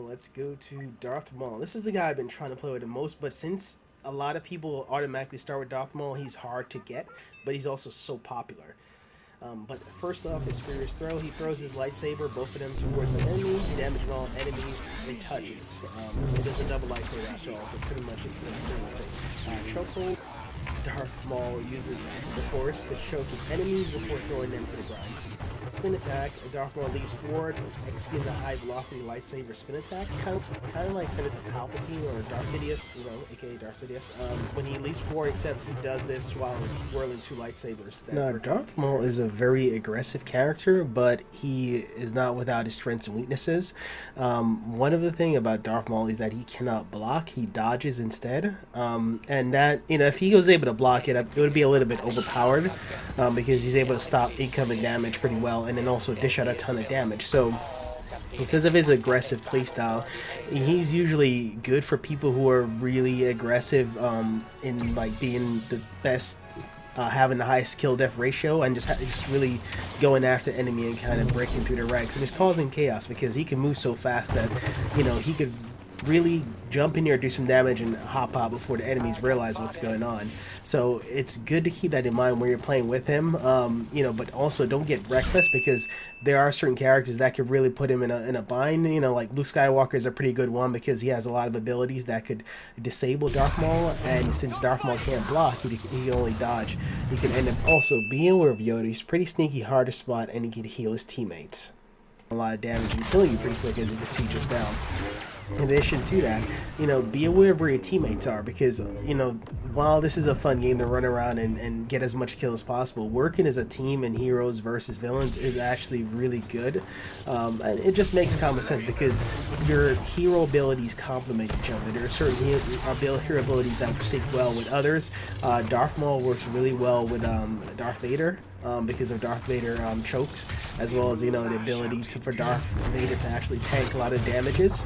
Let's go to Darth Maul. This is the guy I've been trying to play with the most, but since a lot of people automatically start with Darth Maul, he's hard to get, but he's also so popular. But first off, his Furious Throw. He throws his lightsaber, both of them towards an enemy, damaging all enemies it touches. It is a double lightsaber after all, so pretty much it's the same. Chokehold. Darth Maul uses the Force to choke his enemies before throwing them to the ground. Spin attack. Darth Maul leaps forward, executing a high velocity lightsaber spin attack, kind of like Senator Palpatine or Darth Sidious, aka Darth Sidious. When he leaps forward, except he does this while whirling two lightsabers. Now, Darth Maul is a very aggressive character, but he is not without his strengths and weaknesses. One of the things about Darth Maul is that he cannot block; he dodges instead, and that if he was able to block it, it would be a little bit overpowered because he's able to stop incoming damage pretty well, and then also dish out a ton of damage. So because of his aggressive playstyle, he's usually good for people who are really aggressive in like being the best, having the highest kill death ratio, and just really going after enemy and kind of breaking through the ranks, and just causing chaos because he can move so fast that he could really jump in there, do some damage, and hop out before the enemies realize what's going on. So it's good to keep that in mind when you're playing with him, but also don't get reckless, because there are certain characters that could really put him in a bind. Like Luke Skywalker is a pretty good one because he has a lot of abilities that could disable Darth Maul, and since Darth Maul can't block, he can only dodge. He can end up also being aware of Yoda. He's pretty sneaky, hard to spot, and he can heal his teammates. A lot of damage and killing you pretty quick, as you can see just now. In addition to that, be aware of where your teammates are, because, while this is a fun game to run around and get as much kill as possible, working as a team in heroes versus villains is actually really good. And it just makes common sense because your hero abilities complement each other. There are certain hero abilities that sync well with others. Darth Maul works really well with Darth Vader. Because of Darth Vader chokes, as well as the ability for Darth Vader to actually tank a lot of damages.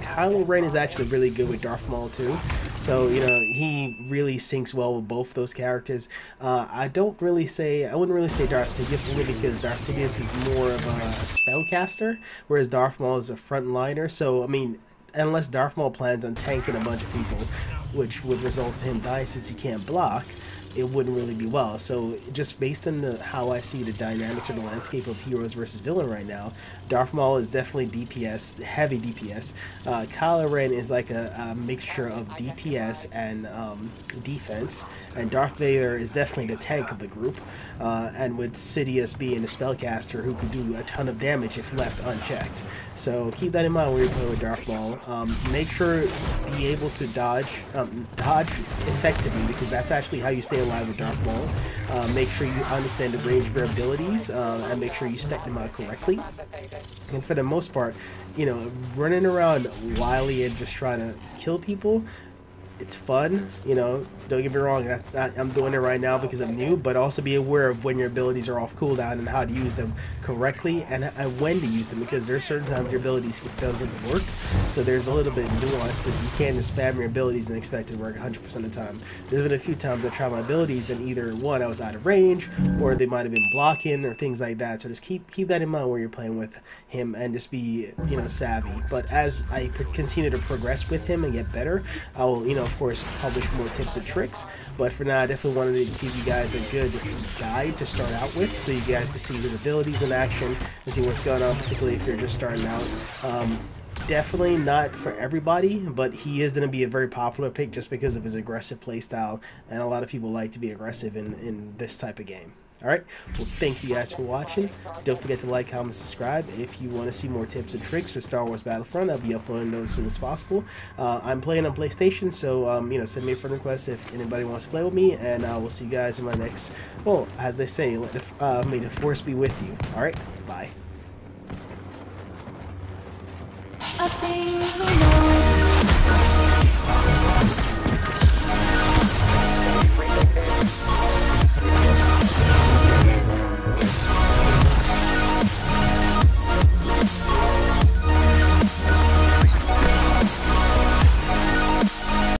Kylo Ren is actually really good with Darth Maul too, so he really syncs well with both those characters. I wouldn't really say Darth Sidious, only because Darth Sidious is more of a spellcaster, whereas Darth Maul is a frontliner. So I mean, unless Darth Maul plans on tanking a bunch of people, which would result in him dying since he can't block, it wouldn't really be well. So just based on how I see the dynamics or the landscape of heroes versus villain right now, Darth Maul is definitely DPS, heavy DPS. Kylo Ren is like a mixture of DPS and defense, and Darth Vader is definitely the tank of the group, and with Sidious being a spellcaster who could do a ton of damage if left unchecked. So keep that in mind when you're playing with Darth Maul. Make sure to be able to dodge effectively, because that's actually how you stay alive with Darth Maul. Make sure you understand the range of your abilities, and make sure you spec them out correctly. And for the most part, running around wildly and just trying to kill people, it's fun, don't get me wrong, I'm doing it right now because I'm new, but also be aware of when your abilities are off cooldown and how to use them correctly, and when to use them, because there are certain times your abilities doesn't work, so there's a little bit of nuance that you can't just spam your abilities and expect it to work 100% of the time. There's been a few times I tried my abilities and either one, I was out of range, or they might have been blocking or things like that, so just keep that in mind when you're playing with him, and just be savvy. But as I continue to progress with him and get better, I will of course publish more tips and tricks, but for now I definitely wanted to give you guys a good guide to start out with, so you guys can see his abilities in action and see what's going on, particularly if you're just starting out. Definitely not for everybody, but he is going to be a very popular pick just because of his aggressive playstyle, and a lot of people like to be aggressive in this type of game. Alright, well, thank you guys for watching. Don't forget to like, comment, subscribe. If you want to see more tips and tricks for Star Wars Battlefront, I'll be uploading those as soon as possible. I'm playing on PlayStation, so send me a friend request if anybody wants to play with me, and we'll see you guys in my next, well, as they say, may the Force be with you. Alright, bye.